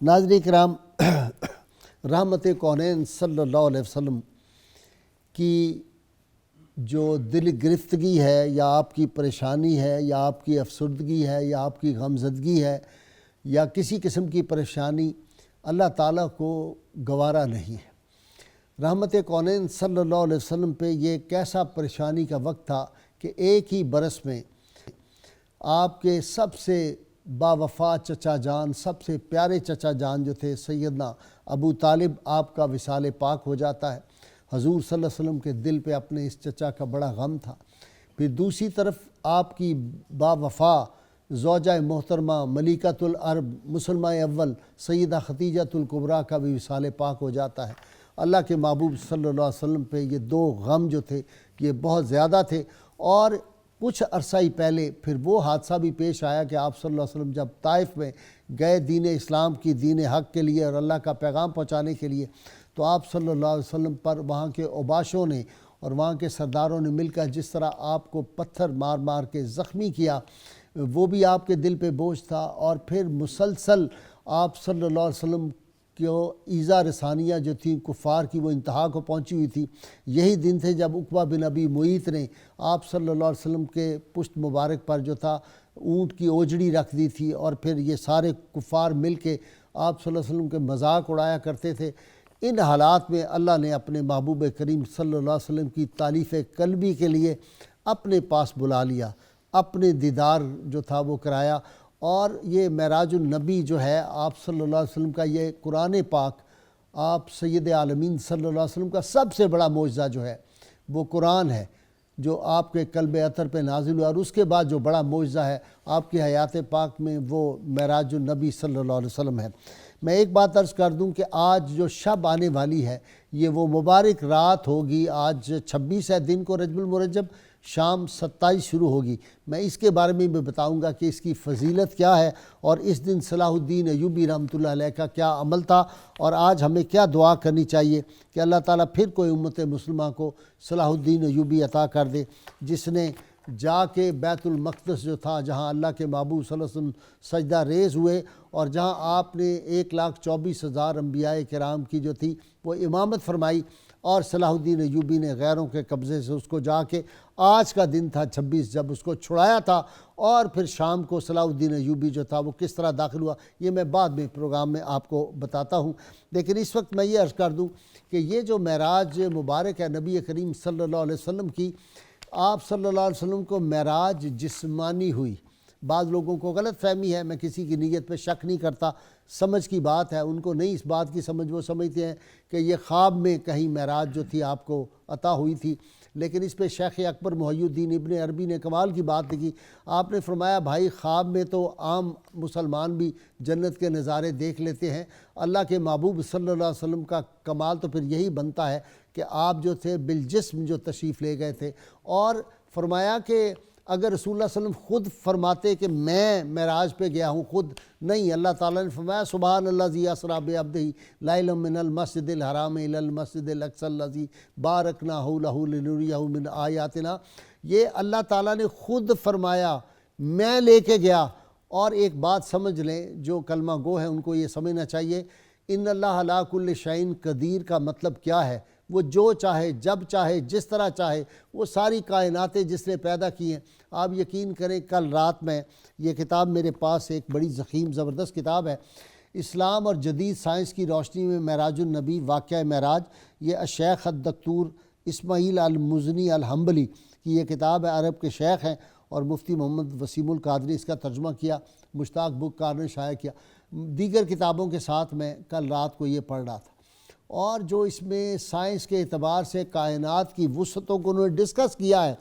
ناظرین کرام، رحمت کونین صلی اللہ علیہ وسلم کی جو دل گرفتگی ہے یا آپ کی پریشانی ہے یا آپ کی افسردگی ہے یا آپ کی غمزدگی ہے یا کسی قسم کی پریشانی، اللہ تعالیٰ کو گوارا نہیں ہے۔ رحمت کونین صلی اللہ علیہ وسلم پہ یہ کیسا پریشانی کا وقت تھا کہ ایک ہی برس میں آپ کے سب سے باوفا چچا جان، سب سے پیارے چچا جان جو تھے سیدنا ابو طالب، آپ کا وصال پاک ہو جاتا ہے۔ حضور صلی اللہ علیہ وسلم کے دل پہ اپنے اس چچا کا بڑا غم تھا۔ پھر دوسری طرف آپ کی باوفا زوجہ محترمہ ملکۃ العرب مسلمہ اول سیدہ خدیجۃ الکبریٰ کا بھی وصال پاک ہو جاتا ہے۔ اللہ کے محبوب صلی اللہ علیہ وسلم پہ یہ دو غم جو تھے یہ بہت زیادہ تھے۔ اور کچھ عرصہ ہی پہلے پھر وہ حادثہ بھی پیش آیا کہ آپ صلی اللہ علیہ وسلم جب طائف میں گئے دین اسلام کی، دین حق کے لیے اور اللہ کا پیغام پہنچانے کے لیے، تو آپ صلی اللہ علیہ وسلم پر وہاں کے اوباشوں نے اور وہاں کے سرداروں نے مل کر جس طرح آپ کو پتھر مار مار کے زخمی کیا، وہ بھی آپ کے دل پہ بوجھ تھا۔ اور پھر مسلسل آپ صلی اللہ علیہ وسلم کہ ایذا رسانیہ جو تھی کفار کی وہ انتہا کو پہنچی ہوئی تھی۔ یہی دن تھے جب عقبہ بن ابی معیط نے آپ صلی اللہ علیہ وسلم کے پشت مبارک پر جو تھا اونٹ کی اوجڑی رکھ دی تھی، اور پھر یہ سارے کفار مل کے آپ صلی اللہ علیہ وسلم کے مذاق اڑایا کرتے تھے۔ ان حالات میں اللہ نے اپنے محبوب کریم صلی اللہ علیہ وسلم کی تالیف قلبی کے لیے اپنے پاس بلا لیا، اپنے دیدار جو تھا وہ کرایا۔ اور یہ معراج النبی جو ہے آپ صلی اللہ علیہ وسلم کا، یہ قرآن پاک آپ سید عالمین صلی اللہ علیہ وسلم کا سب سے بڑا معجزہ جو ہے وہ قرآن ہے، جو آپ کے قلب اطہر پہ نازل ہوا۔ اور اس کے بعد جو بڑا معجزہ ہے آپ کی حیات پاک میں وہ معراج النبی صلی اللہ علیہ وسلم ہے۔ میں ایک بات عرض کر دوں کہ آج جو شب آنے والی ہے یہ وہ مبارک رات ہوگی۔ آج 26 ہے دن کو رجب المرجب، شام 27 شروع ہوگی۔ میں اس کے بارے میں بھی بتاؤں گا کہ اس کی فضیلت کیا ہے اور اس دن صلاح الدین ایوبی رحمۃ اللہ علیہ کا کیا عمل تھا، اور آج ہمیں کیا دعا کرنی چاہیے کہ اللہ تعالیٰ پھر کوئی امت مسلمہ کو صلاح الدین ایوبی عطا کر دے، جس نے جا کے بیت المقدس جو تھا جہاں اللہ کے محبوب صلی اللہ علیہ وسلم سجدہ ریز ہوئے، اور جہاں آپ نے 1,24,000 انبیاء کرام کی جو تھی وہ امامت فرمائی، اور صلاح الدین ایوبی نے غیروں کے قبضے سے اس کو جا کے آج کا دن تھا 26 جب اس کو چھڑایا تھا، اور پھر شام کو صلاح الدین ایوبی جو تھا وہ کس طرح داخل ہوا یہ میں بعد میں پروگرام میں آپ کو بتاتا ہوں۔ لیکن اس وقت میں یہ عرض کر دوں کہ یہ جو معراج مبارک ہے نبی کریم صلی اللہ علیہ وسلم کی، آپ صلی اللہ علیہ وسلم کو معراج جسمانی ہوئی۔ بعض لوگوں کو غلط فہمی ہے، میں کسی کی نیت پہ شک نہیں کرتا، سمجھ کی بات ہے، ان کو نہیں اس بات کی سمجھ، وہ سمجھتے ہیں کہ یہ خواب میں کہیں معراج جو تھی آپ کو عطا ہوئی تھی۔ لیکن اس پہ شیخ اکبر محی الدین ابن عربی نے کمال کی بات لکھی۔ آپ نے فرمایا بھائی خواب میں تو عام مسلمان بھی جنت کے نظارے دیکھ لیتے ہیں، اللہ کے محبوب صلی اللہ علیہ وسلم کا کمال تو پھر یہی بنتا ہے کہ آپ جو تھے بالجسم جو تشریف لے گئے تھے۔ اور فرمایا کہ اگر رسول اللہ صلی اللہ علیہ وسلم خود فرماتے کہ میں معراج پہ گیا ہوں، خود نہیں، اللہ تعالیٰ نے فرمایا سبحان الذی اسریٰ بعبدہ لیلا من المسجد الحرام الی المسجد الاقصی الذی بارکنا حولہ لنریہ من آیاتنا۔ یہ اللہ تعالیٰ نے خود فرمایا، میں لے کے گیا۔ اور ایک بات سمجھ لیں، جو کلمہ گو ہیں ان کو یہ سمجھنا چاہیے، ان اللہ علی کل شیء قدیر کا مطلب کیا ہے؟ وہ جو چاہے، جب چاہے، جس طرح چاہے، وہ ساری کائناتیں جس نے پیدا کی ہیں۔ آپ یقین کریں کل رات میں یہ کتاب میرے پاس ایک بڑی ضخیم زبردست کتاب ہے، اسلام اور جدید سائنس کی روشنی میں معراج النبی واقعہ معراج، یہ الشیخ الدکتور اسماعیل المزنی الحنبلی کی یہ کتاب ہے، عرب کے شیخ ہیں، اور مفتی محمد وسیم القادری نے اس کا ترجمہ کیا، مشتاق بک کار نے شائع کیا۔ دیگر کتابوں کے ساتھ میں کل رات کو یہ پڑھ رہا تھا، اور جو اس میں سائنس کے اعتبار سے کائنات کی وسعتوں کو انہوں نے ڈسکس کیا ہے،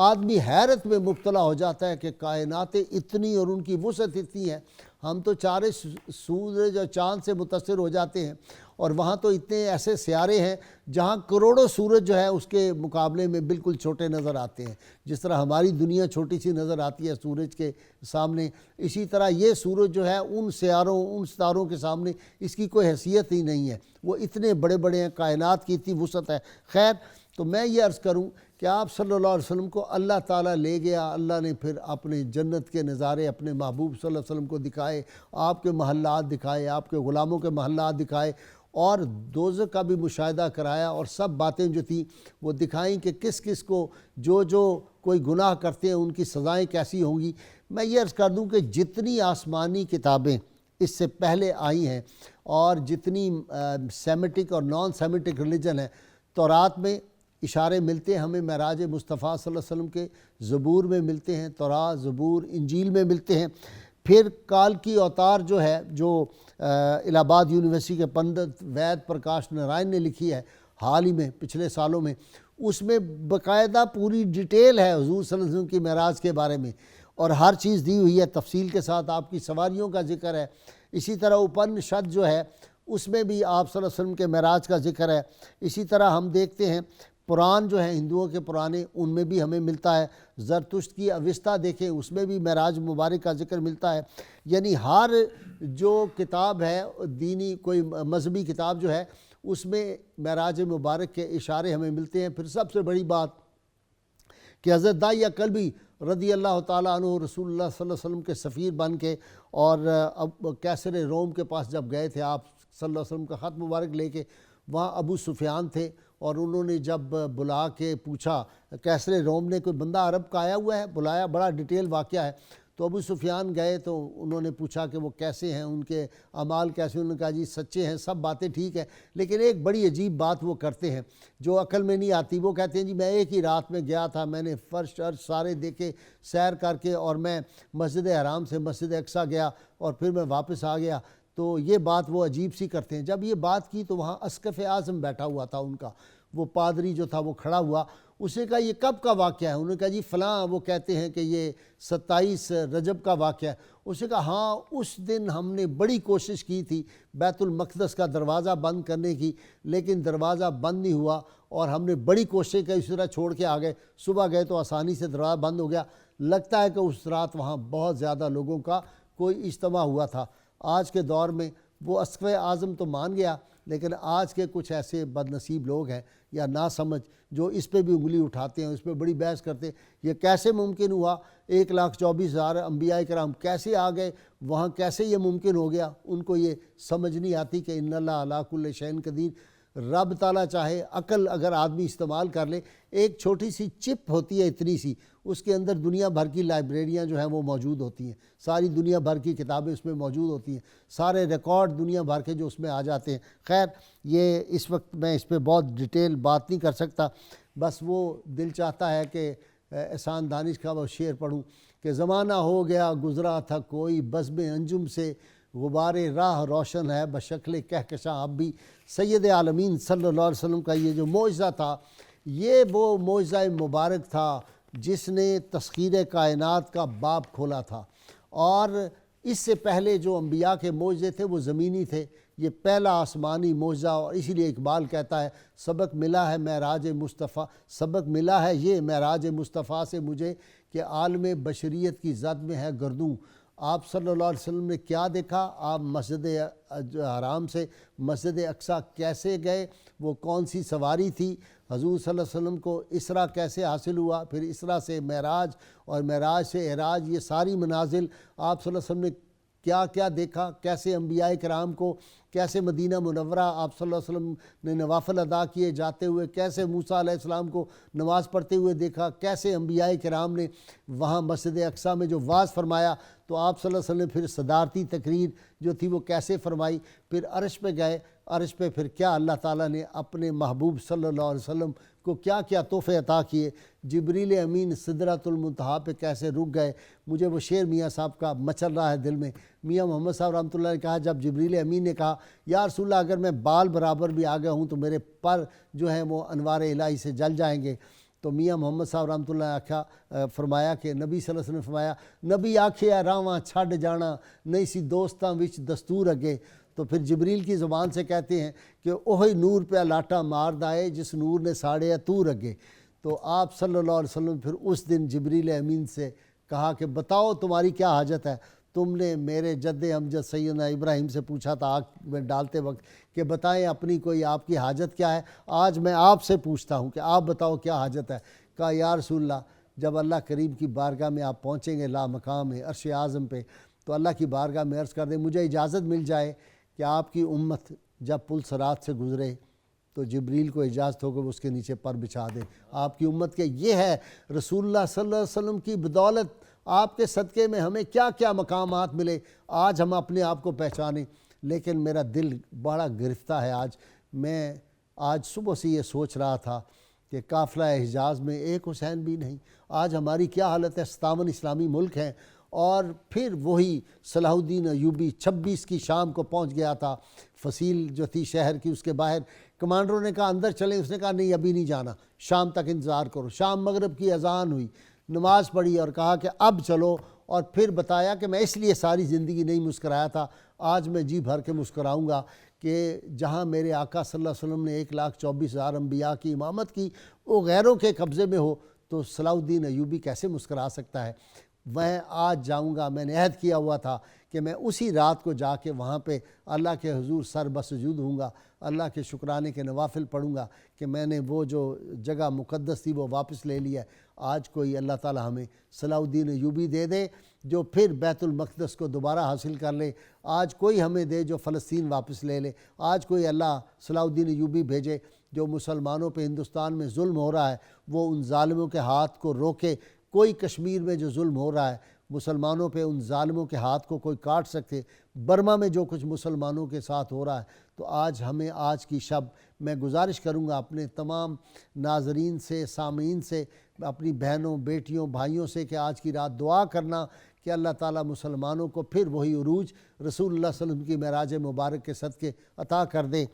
آدمی حیرت میں مبتلا ہو جاتا ہے کہ کائناتیں اتنی اور ان کی وسعت اتنی ہے۔ ہم تو چارے سورج اور چاند سے متاثر ہو جاتے ہیں، اور وہاں تو اتنے ایسے سیارے ہیں جہاں کروڑوں سورج جو ہے اس کے مقابلے میں بالکل چھوٹے نظر آتے ہیں۔ جس طرح ہماری دنیا چھوٹی سی نظر آتی ہے سورج کے سامنے، اسی طرح یہ سورج جو ہے ان سیاروں، ان ستاروں کے سامنے اس کی کوئی حیثیت ہی نہیں ہے، وہ اتنے بڑے بڑے ہیں، کائنات کی اتنی وسعت ہے۔ خیر، تو میں یہ عرض کروں کہ آپ صلی اللہ علیہ وسلم کو اللہ تعالیٰ لے گیا، اللہ نے پھر اپنے جنت کے نظارے اپنے محبوب صلی اللہ علیہ وسلم کو دکھائے، آپ کے محلات دکھائے، آپ کے غلاموں کے محلات دکھائے، اور دوزخ کا بھی مشاہدہ کرایا، اور سب باتیں جو تھیں وہ دکھائیں کہ کس کس کو جو کوئی گناہ کرتے ہیں ان کی سزائیں کیسی ہوں گی۔ میں یہ عرض کر دوں کہ جتنی آسمانی کتابیں اس سے پہلے آئی ہیں اور جتنی سیمیٹک اور نان سیمیٹک ریلیجن ہے، تورات میں اشارے ملتے ہیں ہمیں معراج مصطفیٰ صلی اللہ علیہ وسلم کے، زبور میں ملتے ہیں، تورات، زبور، انجیل میں ملتے ہیں۔ پھر کال کی اوتار جو ہے، جو الہ آباد یونیورسٹی کے پنڈت وید پرکاش نارائن نے لکھی ہے حال ہی میں پچھلے سالوں میں، اس میں باقاعدہ پوری ڈیٹیل ہے حضور صلی اللہ علیہ وسلم کی معراج کے بارے میں، اور ہر چیز دی ہوئی ہے تفصیل کے ساتھ، آپ کی سواریوں کا ذکر ہے۔ اسی طرح اپنشد جو ہے اس میں بھی آپ صلی اللہ علیہ وسلم کے معراج کا ذکر ہے۔ اسی طرح ہم دیکھتے ہیں قرآن جو ہیں ہندوؤں کے پرانے، ان میں بھی ہمیں ملتا ہے۔ زرتشت کی اوستا دیکھیں، اس میں بھی معراج مبارک کا ذکر ملتا ہے۔ یعنی ہر جو کتاب ہے دینی، کوئی مذہبی کتاب جو ہے، اس میں معراج مبارک کے اشارے ہمیں ملتے ہیں۔ پھر سب سے بڑی بات کہ حضرت داعیہ کلبی رضی اللہ تعالیٰ عنہ رسول اللہ صلی اللہ علیہ وسلم کے سفیر بن کے، اور اب کیسر روم کے پاس جب گئے تھے آپ صلی اللہ علیہ وسلم کا خط مبارک لے کے، وہاں ابو سفیان تھے، اور انہوں نے جب بلا کے پوچھا، کیسر روم نے کوئی بندہ عرب کا آیا ہوا ہے، بلایا، بڑا ڈیٹیل واقعہ ہے، تو ابو سفیان گئے تو انہوں نے پوچھا کہ وہ کیسے ہیں، ان کے اعمال کیسے، انہوں نے کہا جی سچے ہیں، سب باتیں ٹھیک ہیں، لیکن ایک بڑی عجیب بات وہ کرتے ہیں جو عقل میں نہیں آتی۔ وہ کہتے ہیں جی میں ایک ہی رات میں گیا تھا، میں نے فرش ارش سارے دیکھے سیر کر کے، اور میں مسجد حرام سے مسجد اقصیٰ گیا اور پھر میں واپس آ گیا۔ تو یہ بات وہ عجیب سی کرتے ہیں۔ جب یہ بات کی تو وہاں اسقف اعظم بیٹھا ہوا تھا ان کا، وہ پادری جو تھا وہ کھڑا ہوا، اس نے کہا یہ کب کا واقعہ ہے؟ انہوں نے کہا جی فلاں، وہ کہتے ہیں کہ یہ 27 رجب کا واقعہ ہے۔ اس نے کہا ہاں، اس دن ہم نے بڑی کوشش کی تھی بیت المقدس کا دروازہ بند کرنے کی، لیکن دروازہ بند نہیں ہوا، اور ہم نے بڑی کوشش کی، اس طرح چھوڑ کے آ گئے، صبح گئے تو آسانی سے دروازہ بند ہو گیا۔ لگتا ہے کہ اس رات وہاں بہت زیادہ لوگوں کا کوئی اجتماع ہوا تھا۔ آج کے دور میں وہ اسقف اعظم تو مان گیا، لیکن آج کے کچھ ایسے بد نصیب لوگ ہیں یا نا سمجھ جو اس پہ بھی انگلی اٹھاتے ہیں، اس پہ بڑی بحث کرتے ہیں، یہ کیسے ممکن ہوا؟ 1,24,000 انبیاء کرام کیسے آ گئے وہاں، کیسے یہ ممکن ہو گیا؟ ان کو یہ سمجھ نہیں آتی کہ ان اللہ علی کل شیء قدیر۔ رب تعالیٰ چاہے، عقل اگر آدمی استعمال کر لے، ایک چھوٹی سی چپ ہوتی ہے اتنی سی، اس کے اندر دنیا بھر کی لائبریریاں جو ہیں وہ موجود ہوتی ہیں، ساری دنیا بھر کی کتابیں اس میں موجود ہوتی ہیں، سارے ریکارڈ دنیا بھر کے جو اس میں آ جاتے ہیں۔ خیر، یہ اس وقت میں اس پہ بہت ڈیٹیل بات نہیں کر سکتا، بس وہ دل چاہتا ہے کہ احسان دانش کا وہ شعر پڑھوں کہ زمانہ ہو گیا گزرا تھا کوئی، بزم انجم سے غبار راہ روشن ہے بشکل کہکشاں اب بھی۔ سید عالمین صلی اللہ علیہ وسلم کا یہ جو معجزہ تھا، یہ وہ معجزہ مبارک تھا جس نے تسخیر کائنات کا باب کھولا تھا، اور اس سے پہلے جو انبیاء کے معجزے تھے وہ زمینی تھے، یہ پہلا آسمانی معجزہ، اور اسی لیے اقبال کہتا ہے سبق ملا ہے معراج مصطفیٰ، سبق ملا ہے یہ معراج مصطفیٰ سے مجھے کہ عالم بشریت کی زد میں ہے گردوں۔ آپ صلی اللہ علیہ وسلم نے کیا دیکھا؟ آپ مسجد حرام سے مسجد اقصیٰ کیسے گئے؟ وہ کون سی سواری تھی؟ حضور صلی اللہ علیہ وسلم کو اسرا کیسے حاصل ہوا؟ پھر اسرا سے معراج، اور معراج سے عراج، یہ ساری منازل آپ صلی اللہ علیہ وسلم نے کیا کیا دیکھا؟ کیسے انبیاء کرام کو، کیسے مدینہ منورہ آپ صلی اللہ علیہ وسلم نے نوافل ادا کیے جاتے ہوئے، کیسے موسیٰ علیہ السلام کو نماز پڑھتے ہوئے دیکھا، کیسے انبیاء کرام نے وہاں مسجد اقصیٰ میں جو واعظ فرمایا، تو آپ صلی اللہ علیہ وسلم نے پھر صدارتی تقریر جو تھی وہ کیسے فرمائی، پھر عرش پہ گئے، عرش پہ پھر کیا اللہ تعالیٰ نے اپنے محبوب صلی اللہ علیہ وسلم کو کیا کیا تحفے عطا کیے، جبریل امین سدرۃ المنتہا پہ کیسے رک گئے۔ مجھے وہ شعر میاں صاحب کا مچل رہا ہے دل میں، میاں محمد صاحب رحمۃ اللہ نے کہا جب جبریل امین نے کہا یا رسول اللہ اگر میں بال برابر بھی آ گیا ہوں تو میرے پر جو ہیں وہ انوار الہی سے جل جائیں گے، تو میاں محمد صاحب رحمۃ اللہ نے فرمایا کہ نبی صلی اللہ علیہ وسلم نے فرمایا نبی آکھے راواں چھڈ جانا نہیں سی دوستاں وچ دستور اگے۔ تو پھر جبریل کی زبان سے کہتے ہیں کہ اوہی نور پہ لاٹا مار دائے جس نور نے ساڑیا تور اگے۔ تو آپ صلی اللہ علیہ وسلم پھر اس دن جبریل امین سے کہا کہ بتاؤ تمہاری کیا حاجت ہے؟ تم نے میرے جد امجد سیدنا ابراہیم سے پوچھا تھا آگ میں ڈالتے وقت کہ بتائیں اپنی کوئی آپ کی حاجت کیا ہے، آج میں آپ سے پوچھتا ہوں کہ آپ بتاؤ کیا حاجت ہے؟ کہا یا رسول اللہ جب اللہ کریم کی بارگاہ میں آپ پہنچیں گے لا مقام ہے عرش اعظم پہ، تو اللہ کی بارگاہ میں عرض کر دیں مجھے اجازت مل جائے کہ آپ کی امت جب پل صراط سے گزرے تو جبریل کو اجازت ہو کہ وہ اس کے نیچے پر بچھا دیں آپ کی امت کے۔ یہ ہے رسول اللہ صلی اللہ علیہ وسلم کی بدولت، آپ کے صدقے میں ہمیں کیا کیا مقامات ملے، آج ہم اپنے آپ کو پہچانیں۔ لیکن میرا دل بڑا گرفتہ ہے آج، میں آج صبح سے یہ سوچ رہا تھا کہ قافلہ حجاز میں ایک حسین بھی نہیں۔ آج ہماری کیا حالت ہے، 57 اسلامی ملک ہیں، اور پھر وہی صلاح الدین ایوبی 26 کی شام کو پہنچ گیا تھا، فصیل جو تھی شہر کی اس کے باہر، کمانڈروں نے کہا اندر چلیں، اس نے کہا نہیں ابھی نہیں جانا، شام تک انتظار کرو۔ شام مغرب کی اذان ہوئی، نماز پڑھی اور کہا کہ اب چلو، اور پھر بتایا کہ میں اس لیے ساری زندگی نہیں مسکرایا تھا، آج میں جی بھر کے مسکراؤں گا کہ جہاں میرے آقا صلی اللہ علیہ وسلم نے 1,24,000 انبیاء کی امامت کی وہ غیروں کے قبضے میں ہو، تو صلاح الدین ایوبی کیسے مسکرا سکتا ہے۔ میں آج جاؤں گا، میں نے عہد کیا ہوا تھا کہ میں اسی رات کو جا کے وہاں پہ اللہ کے حضور سر بسجود ہوں گا، اللہ کے شکرانے کے نوافل پڑھوں گا کہ میں نے وہ جو جگہ مقدس تھی وہ واپس لے لیا ہے۔ آج کوئی اللہ تعالی ہمیں صلاح الدین ایوبی دے دے جو پھر بیت المقدس کو دوبارہ حاصل کر لے، آج کوئی ہمیں دے جو فلسطین واپس لے لے، آج کوئی اللہ صلاح الدین ایوبی بھیجے جو مسلمانوں پہ ہندوستان میں ظلم ہو رہا ہے وہ ان ظالموں کے ہاتھ کو روکے، کوئی کشمیر میں جو ظلم ہو رہا ہے مسلمانوں پہ ان ظالموں کے ہاتھ کو کوئی کاٹ سکتے، برما میں جو کچھ مسلمانوں کے ساتھ ہو رہا ہے۔ تو آج ہمیں آج کی شب میں گزارش کروں گا اپنے تمام ناظرین سے، سامعین سے، اپنی بہنوں بیٹیوں بھائیوں سے کہ آج کی رات دعا کرنا کہ اللہ تعالیٰ مسلمانوں کو پھر وہی عروج رسول اللہ صلی اللہ علیہ وسلم کی معراج مبارک کے صدقے عطا کر دے۔